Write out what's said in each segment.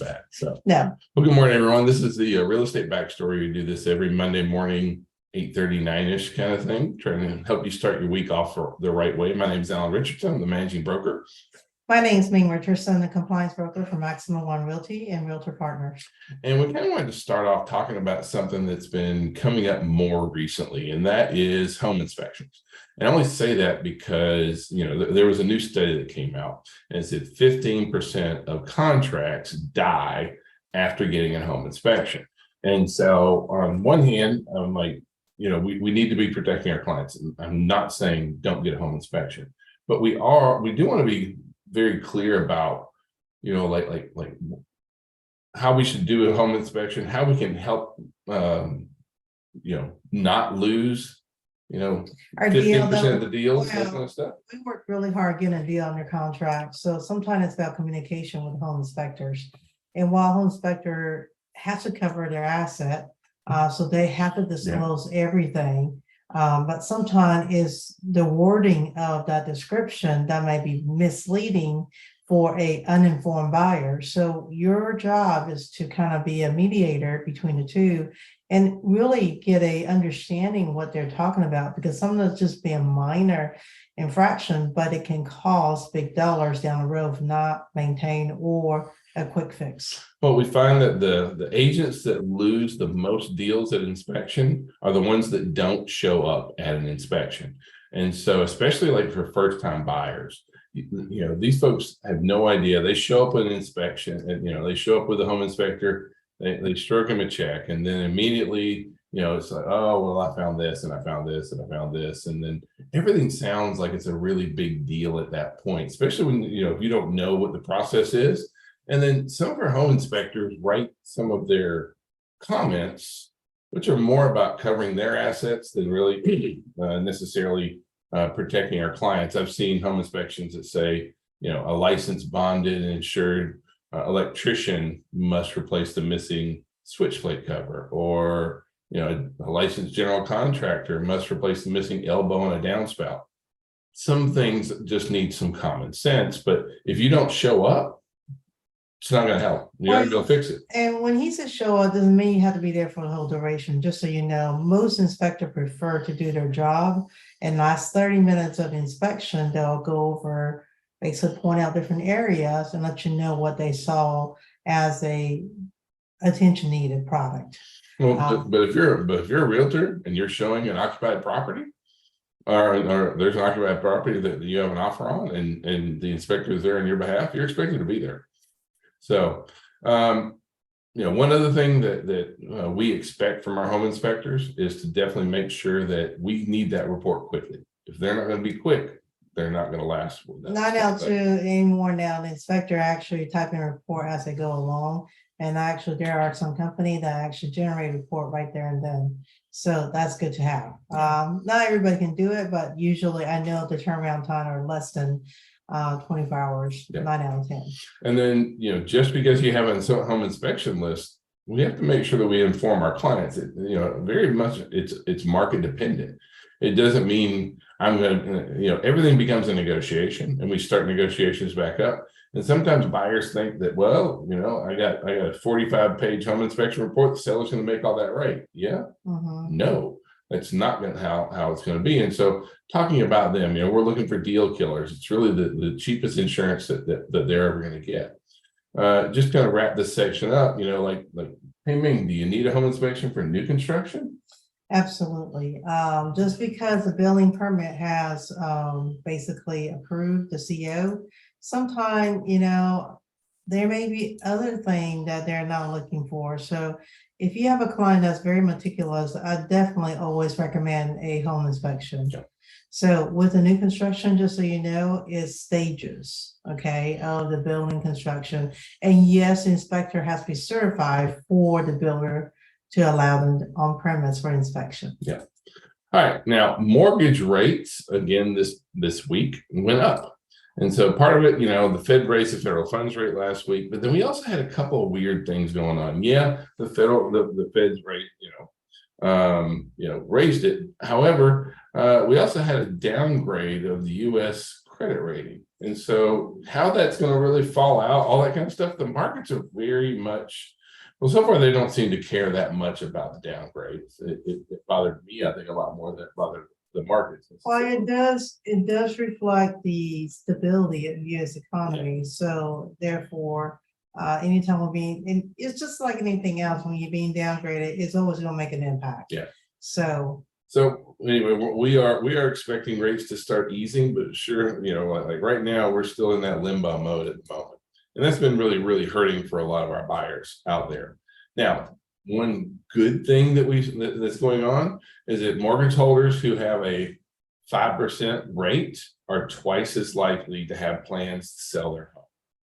that. So, No. well, good morning, everyone. This is the real estate backstory. We do this every Monday morning, 8:39-ish kind of thing, trying to help you start your week off the right way. My name is Alan Richardson. I'm the managing broker. My name is Ming Richardson, the compliance broker for Maximum One Realty and Realtor Partners. And we kind of wanted to start off talking about something that's been coming up more recently, and that is home inspections. And I only say that because, there was a new study that came out and it said 15% of contracts die after getting a home inspection. And so on one hand, I'm like, we need to be protecting our clients. I'm not saying don't get a home inspection, but we do want to be very clear about, like how we should do a home inspection, how we can help, not lose, Our 15% of the deals, well, that kind of stuff. We work really hard getting a deal under contract. So sometimes it's about communication with home inspectors. And while home inspector has to cover their asset, so they have to disclose everything. But sometimes is the wording of that description that might be misleading for a uninformed buyer. So your job is to kind of be a mediator between the two and really get a understanding what they're talking about, because sometimes just be a minor infraction, but it can cost big dollars down the road if not maintained or a quick fix. Well, we find that the agents that lose the most deals at inspection are the ones that don't show up at an inspection. And so, especially like for first-time buyers, these folks have no idea. They show up at an inspection and, they show up with a home inspector, they stroke him a check, and then immediately, it's like, oh, well, I found this and I found this and I found this. And then everything sounds like it's a really big deal at that point, especially when, if you don't know what the process is. And then some of our home inspectors write some of their comments, which are more about covering their assets than really necessarily protecting our clients. I've seen home inspections that say, a licensed, bonded, and insured electrician must replace the missing switch plate cover, or a licensed general contractor must replace the missing elbow and a downspout. Some things just need some common sense, but if you don't show up, it's not going to help. You're not going to fix it. And when he says show up, doesn't mean you have to be there for the whole duration. Just so you know, most inspectors prefer to do their job. And last 30 minutes of inspection, they'll go over, basically point out different areas and let you know what they saw as a attention needed product. Well, but if you're a realtor and you're showing an occupied property, or there's an occupied property that you have an offer on, and the inspector is there on your behalf, you're expected to be there. So, one other thing that we expect from our home inspectors is to definitely make sure that we need that report quickly. If they're not going to be quick, they're not going to last. Not out to anymore now. The inspector actually typing a report as they go along. And actually, there are some companies that actually generate a report right there and then. So that's good to have. Not everybody can do it, but usually I know the turnaround time are less than 24 hours, 9 out of 10. And then, just because you have a home inspection list, we have to make sure that we inform our clients. Very much it's market dependent. It doesn't mean I'm going to, everything becomes a negotiation, and we start negotiations back up. And sometimes buyers think that, well, I got a 45-page home inspection report. The seller's going to make all that right. Yeah. No. That's not going to how it's going to be. And so talking about them, we're looking for deal killers. It's really the cheapest insurance that they're ever going to get. Just kind of wrap this section up, like, hey, Ming, do you need a home inspection for new construction? Absolutely. Just because the building permit has basically approved the CO, sometimes, there may be other thing that they're not looking for. So if you have a client that's very meticulous, I definitely always recommend a home inspection. Yeah. So with the new construction, just so you know, is stages, okay, of the building construction. And yes, the inspector has to be certified for the builder to allow them on premise for inspection. Yeah. All right. Now, mortgage rates, again, this week went up. And so part of it, the Fed raised the federal funds rate last week, but then we also had a couple of weird things going on. Yeah, the Fed's rate, raised it. However, we also had a downgrade of the U.S. credit rating. And so how that's going to really fall out, all that kind of stuff, the markets are very much, well, so far they don't seem to care that much about the downgrades. It bothered me, I think, a lot more than it bothered the markets. Well, it does reflect the stability of the US economy. So therefore, anytime we're being, and it's just like anything else, when you're being downgraded, it's always gonna make an impact. Yeah. So, So anyway, we are expecting rates to start easing, but sure, like right now, we're still in that limbo mode at the moment. And that's been really, really hurting for a lot of our buyers out there. Now, one good thing that's going on is that mortgage holders who have a 5% rate are twice as likely to have plans to sell their home.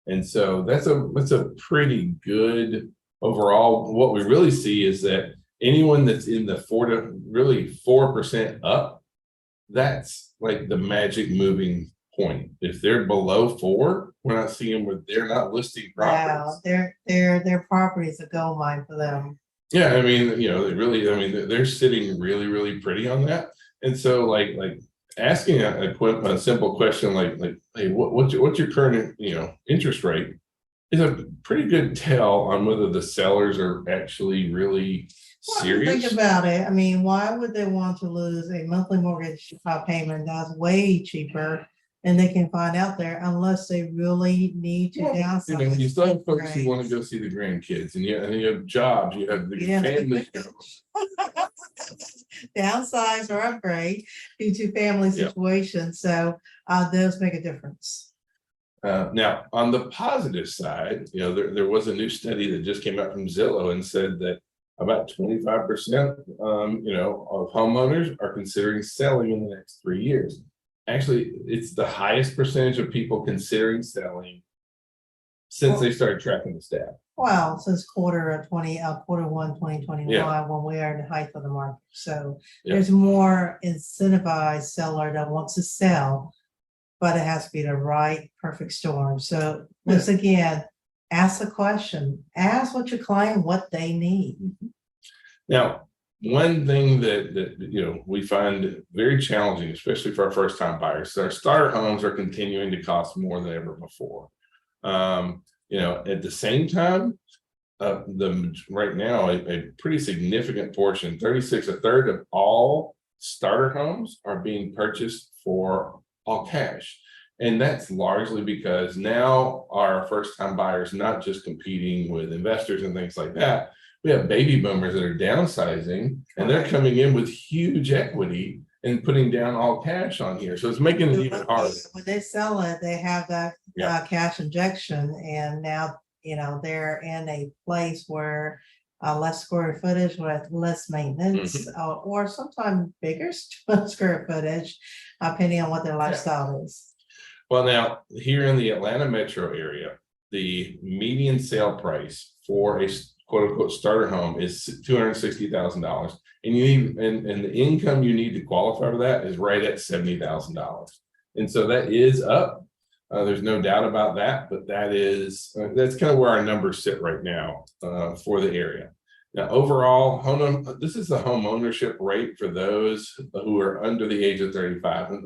And so that's a pretty good overall. What we really see is that anyone that's in the 4% up, that's like the magic moving point. If they're below 4, we're not seeing where they're not listing properties. wow, their property is a gold mine for them. Yeah, I mean, they're sitting really, really pretty on that. And so like asking a simple question like, hey, what's your current, interest rate is a pretty good tell on whether the sellers are actually really serious. Think about it. I mean, why would they want to lose a monthly mortgage payment that's way cheaper and they can find out there unless they really need to downsize? You still have folks who want to go see the grandkids, and you have jobs, you have the family. Downsize or upgrade due to family situations. So those make a difference. Now, on the positive side, there was a new study that just came out from Zillow and said that about 25%, of homeowners are considering selling in the next 3 years. Actually, it's the highest percentage of people considering selling since they started tracking the stat. Well, since quarter 1, 2021, when we are in the height of the market. So there's more incentivized seller that wants to sell, but it has to be the right perfect storm. So once again, ask the question, ask what your client, what they need. Now, one thing that we find very challenging, especially for our first time buyers, our starter homes are continuing to cost more than ever before. At the same time, right now a pretty significant portion, a third of all starter homes are being purchased for all cash. And that's largely because now our first time buyers, not just competing with investors and things like that, we have baby boomers that are downsizing and they're coming in with huge equity and putting down all cash on here. So it's making it even harder. When they sell it, they have that cash injection, and now they're in a place where less square footage with less maintenance, or sometimes bigger square footage, depending on what their lifestyle is. Well, now here in the Atlanta metro area, the median sale price for a quote unquote starter home is $260,000. And you need, and the income you need to qualify for that is right at $70,000. And so that is up. There's no doubt about that, but that's kind of where our numbers sit right now for the area. Now, overall, this is the home ownership rate for those who are under the age of 35.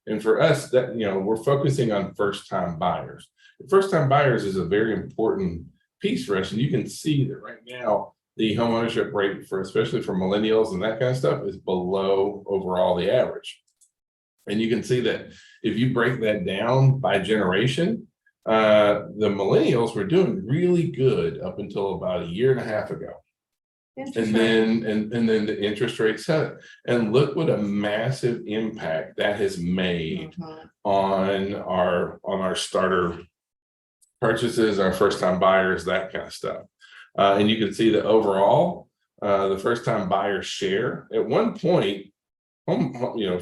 And for us, that we're focusing on first-time buyers. First-time buyers is a very important piece for us, and you can see that right now the home ownership rate especially for millennials and that kind of stuff is below overall the average. And you can see that if you break that down by generation, the millennials were doing really good up until about a year and a half ago. And then the interest rates set. And look what a massive impact that has made on our starter purchases, our first-time buyers, that kind of stuff. And you can see that overall, the first-time buyer share at one point,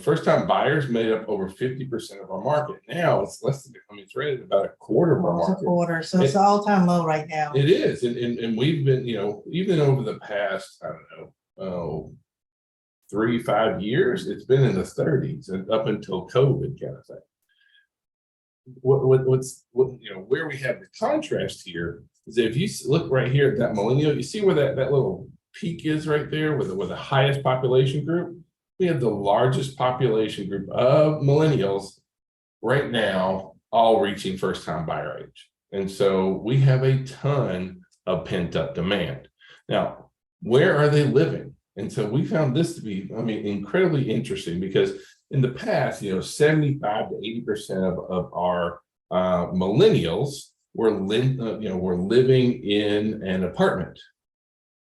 first-time buyers made up over 50% of our market. Now it's less than, it's rated about a quarter of our market. A quarter, so it's all-time low right now. It is, and we've been, even over the past, 3-5 years, it's been in the 30s and up until COVID kind of thing. Where we have the contrast here is that if you look right here at that millennial, you see where that little peak is right there with the highest population group. We have the largest population group of millennials right now all reaching first time buyer age. And so we have a ton of pent up demand. Now, where are they living? And so we found this to be, I mean, incredibly interesting, because in the past, 75 to 80% of our millennials were living in an apartment.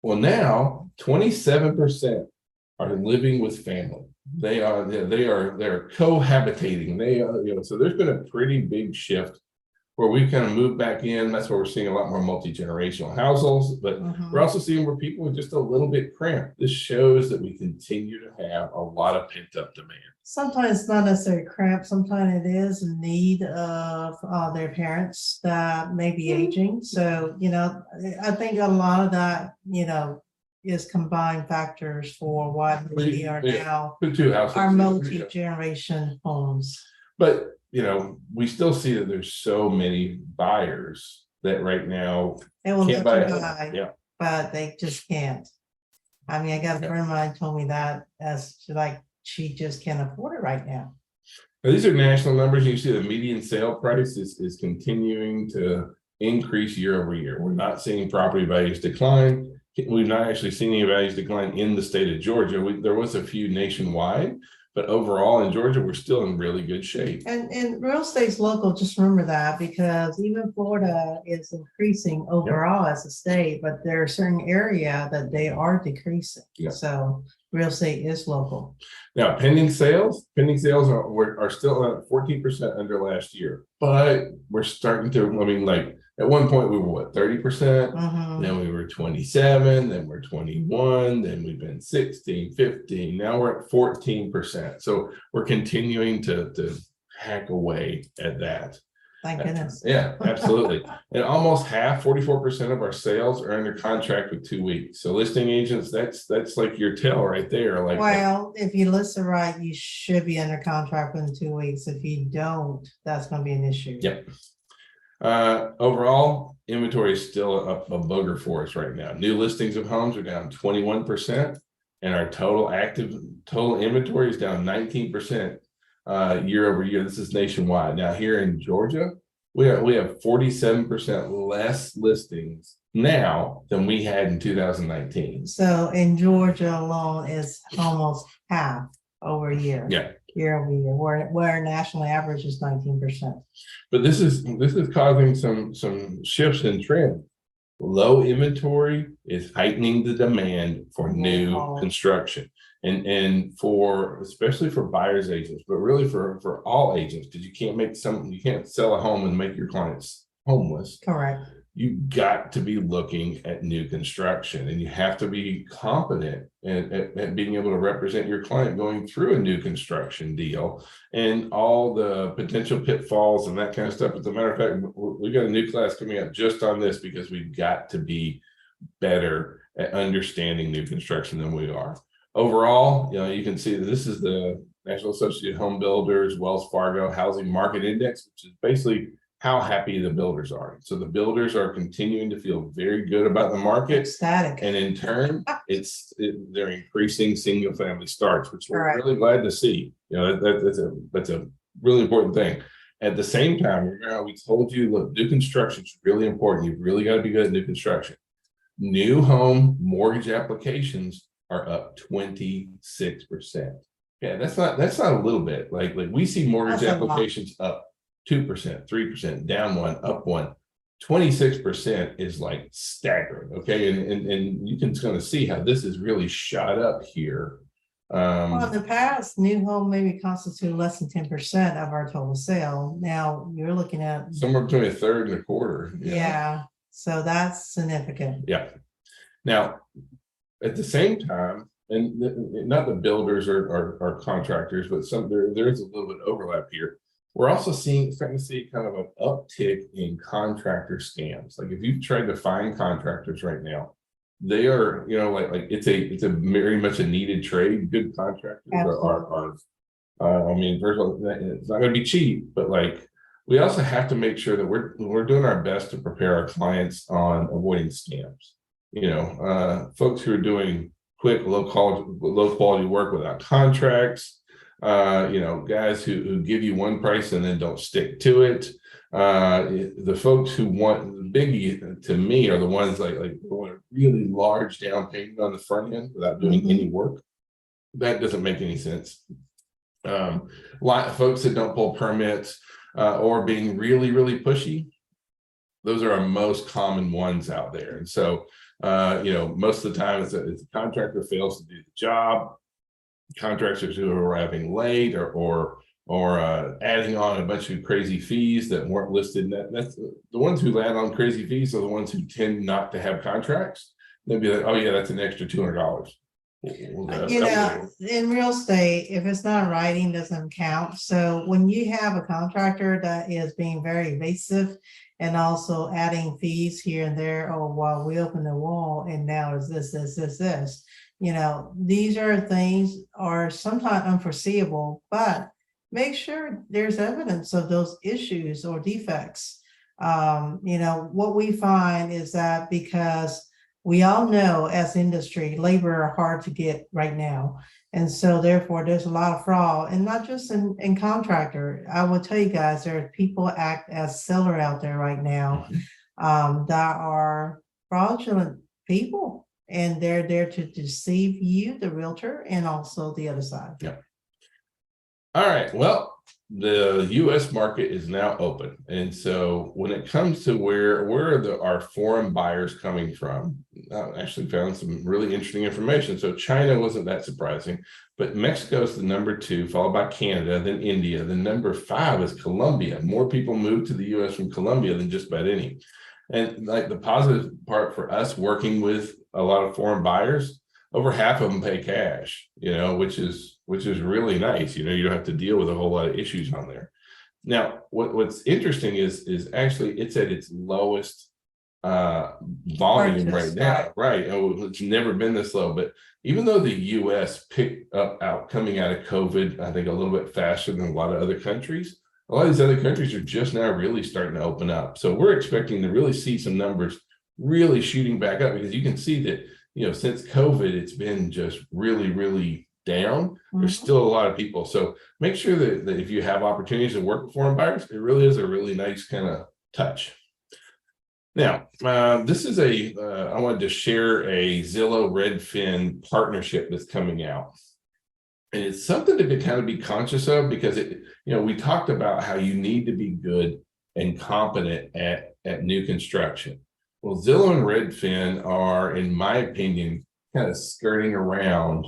Well, now 27% are living with family. They're cohabitating. So there's been a pretty big shift where we've kind of moved back in. That's where we're seeing a lot more multi-generational households, but we're also seeing where people are just a little bit cramped. This shows that we continue to have a lot of pent-up demand. Sometimes it's not necessarily cramped. Sometimes it is in need of their parents that may be aging. So, I think a lot of that, is combined factors for why we are now our multi-generation homes. But we still see that there's so many buyers that right now they will can't buy a home. Yeah, but they just can't. I mean, I got a friend of mine told me that she just can't afford it right now. Now, these are national numbers. You see the median sale price is continuing to increase year over year. We're not seeing property values decline. We've not actually seen any values decline in the state of Georgia. There was a few nationwide, but overall in Georgia, we're still in really good shape. And real estate's local, just remember that, because even Florida is increasing overall as a state, but there are certain areas that they are decreasing. So real estate is local. Now, pending sales are still at 14% under last year, but we're starting to, at one point we were what, 30%, then we were 27, then we're 21, then we've been 16, 15, now we're at 14%. So we're continuing to hack away at that. Thank goodness. Yeah, absolutely. And almost half, 44% of our sales are under contract with 2 weeks. So listing agents, that's like your tail right there. Well, if you list it right, you should be under contract within 2 weeks. If you don't, that's going to be an issue. Yep. Overall, inventory is still a booger for us right now. New listings of homes are down 21%, and our total inventory is down 19%. Year over year. This is nationwide. Now here in Georgia, we have 47% less listings now than we had in 2019. So in Georgia alone is almost half over a year. Yeah. Year over year, where national average is 19%. But this is causing some shifts in trend. Low inventory is heightening the demand for new construction. And especially for buyers agents, but really for all agents, because you can't sell a home and make your clients homeless. Correct. You've got to be looking at new construction, and you have to be competent at being able to represent your client going through a new construction deal and all the potential pitfalls and that kind of stuff. As a matter of fact, we've got a new class coming up just on this, because we've got to be better at understanding new construction than we are. Overall, you can see that this is the National Association of Home Builders, Wells Fargo Housing Market Index, which is basically how happy the builders are. So the builders are continuing to feel very good about the market. Ecstatic. And in turn, they're increasing single family starts, which we're really glad to see. That's a really important thing. At the same time, remember how we told you, look, new construction is really important. You've really got to be good at new construction. New home mortgage applications are up 26%. Yeah, that's not a little bit. Like we see mortgage applications up 2%, 3%, down 1, up 1. 26% is like staggering. Okay, and you can kind of see how this is really shot up here. Well, in the past, new home maybe constitute less than 10% of our total sale. Now you're looking at somewhere between a third and a quarter. Yeah, so that's significant. Yeah. Now, at the same time, and not the builders or contractors, but there is a little bit of overlap here. We're also starting to see kind of an uptick in contractor scams. Like if you've tried to find contractors right now, they are, it's a very much a needed trade. Good contractors are I mean, first of all, it's not going to be cheap, but we also have to make sure that we're doing our best to prepare our clients on avoiding scams. Folks who are doing quick, low quality work without contracts, Guys who give you one price and then don't stick to it. The folks who want the biggie to me are the ones like want a really large down payment on the front end without doing any work. That doesn't make any sense. A lot of folks that don't pull permits or being really, really pushy. Those are our most common ones out there. And so, most of the time it's a contractor fails to do the job. Contractors who are arriving late or adding on a bunch of crazy fees that weren't listed. That's the ones who land on crazy fees are the ones who tend not to have contracts. They'll be like, oh yeah, that's an extra $200. In real estate, if it's not in writing, doesn't count. So when you have a contractor that is being very evasive and also adding fees here and there, oh, well, we opened the wall and now is this, these are things are sometimes unforeseeable, but make sure there's evidence of those issues or defects. What we find is that because we all know as industry, labor are hard to get right now. And so therefore there's a lot of fraud, and not just in contractor. I will tell you guys, there are people act as seller out there right now that are fraudulent people, and they're there to deceive you, the realtor, and also the other side. Yeah. All right. Well, the U.S. market is now open. And so when it comes to where are our foreign buyers coming from, I actually found some really interesting information. So China wasn't that surprising, but Mexico is the number 2, followed by Canada, then India. The number 5 is Colombia. More people move to the U.S. from Colombia than just about any. And like the positive part for us working with a lot of foreign buyers, over half of them pay cash, which is really nice. You don't have to deal with a whole lot of issues on there. Now, what's interesting is actually it's at its lowest volume right now. Right. Oh, it's never been this low. But even though the US picked up coming out of COVID, I think a little bit faster than a lot of other countries, a lot of these other countries are just now really starting to open up. So we're expecting to really see some numbers really shooting back up, because you can see that since COVID, it's been just really, really down. There's still a lot of people. So make sure that if you have opportunities to work with foreign buyers, it really is a really nice kind of touch. Now, this is I wanted to share a Zillow Redfin partnership that's coming out. And it's something to kind of be conscious of, because we talked about how you need to be good and competent at new construction. Well, Zillow and Redfin are, in my opinion, kind of skirting around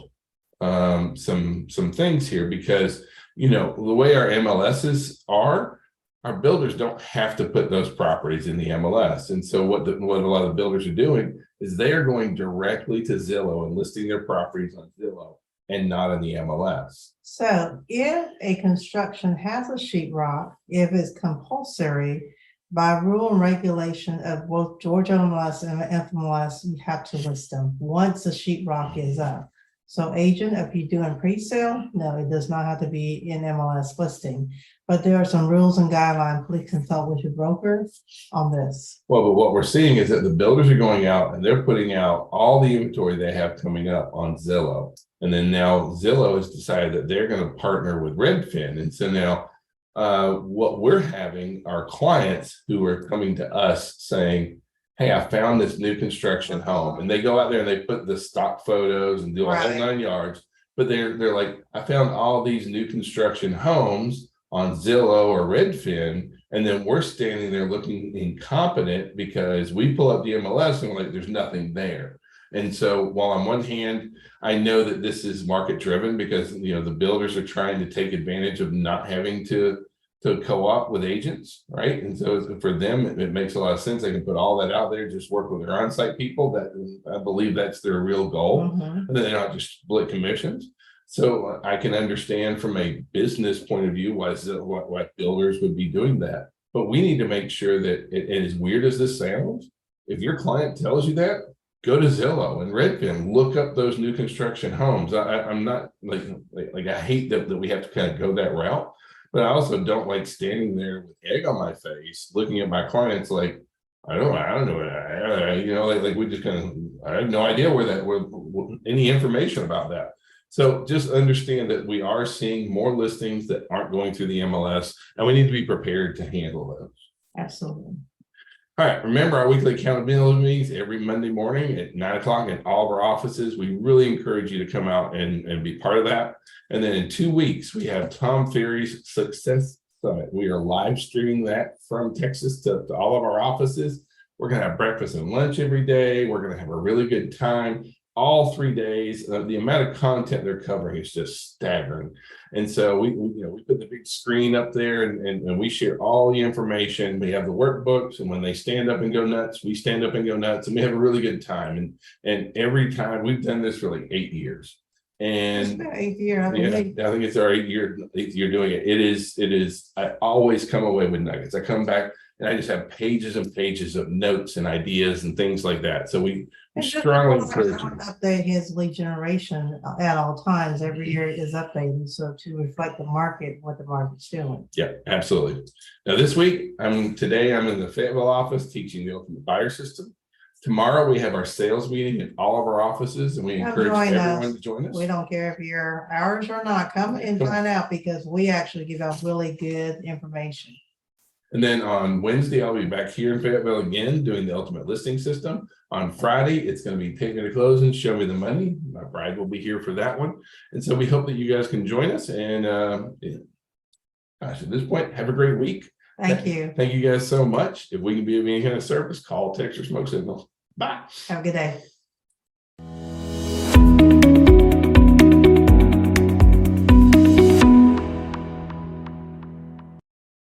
some things here, because the way our MLSs are, our builders don't have to put those properties in the MLS. And so what a lot of builders are doing is they are going directly to Zillow and listing their properties on Zillow and not in the MLS. So if a construction has a sheetrock, if it's compulsory by rule and regulation of both Georgia MLS and FMLS, you have to list them once the sheetrock is up. So agent, if you're doing pre-sale, no, it does not have to be in MLS listing. But there are some rules and guidelines. Please consult with your broker on this. Well, but what we're seeing is that the builders are going out and they're putting out all the inventory they have coming up on Zillow. And then now Zillow has decided that they're going to partner with Redfin. And so now what we're having are clients who are coming to us saying, hey, I found this new construction home. And they go out there and they put the stock photos and do a whole 9 yards. But they're like, I found all these new construction homes on Zillow or Redfin. And then we're standing there looking incompetent because we pull up the MLS and we're like, there's nothing there. And so while on one hand, I know that this is market driven because, the builders are trying to take advantage of not having to co-op with agents, right? And so for them, it makes a lot of sense. They can put all that out there, just work with their on-site people. That I believe that's their real goal. And then they don't just split commissions. So I can understand from a business point of view why builders would be doing that. But we need to make sure that, and as weird as this sounds, if your client tells you that, go to Zillow and Redfin, look up those new construction homes. I'm not like I hate that we have to kind of go that route, but I also don't like standing there with egg on my face, looking at my clients like, I don't know, like we just kind of, I have no idea where any information about that. So just understand that we are seeing more listings that aren't going through the MLS, and we need to be prepared to handle those. Absolutely. All right, remember our weekly accountability meetings every Monday morning at 9 o'clock in all of our offices. We really encourage you to come out and be part of that. And then in 2 weeks, we have Tom Ferry's Success Summit. We are live streaming that from Texas to all of our offices. We're going to have breakfast and lunch every day. We're going to have a really good time all 3 days. The amount of content they're covering is just staggering. And so we put the big screen up there and we share all the information. We have the workbooks, and when they stand up and go nuts, we stand up and go nuts, and we have a really good time. And every time we've done this for like 8 years. And Eighth year. I think it's our eighth year doing it. It is, I always come away with nuggets. I come back and I just have pages and pages of notes and ideas and things like that. So we strongly encourage you. Update his lead generation at all times. Every year is updated, so to reflect the market, what the market's doing. Yeah, absolutely. Now this week, today I'm in the Fayetteville office teaching the ultimate buyer system. Tomorrow we have our sales meeting in all of our offices, and we encourage everyone to join us. We don't care if you're ours or not. Come and find out, because we actually give out really good information. And then on Wednesday, I'll be back here in Fayetteville again doing the ultimate listing system. On Friday, it's going to be Take Me to Close and Show Me the Money. My bride will be here for that one. And so we hope that you guys can join us. And gosh, at this point, have a great week. Thank you. Thank you guys so much. If we can be of any kind of service, call, text, or smoke signals. Bye. Have a good day.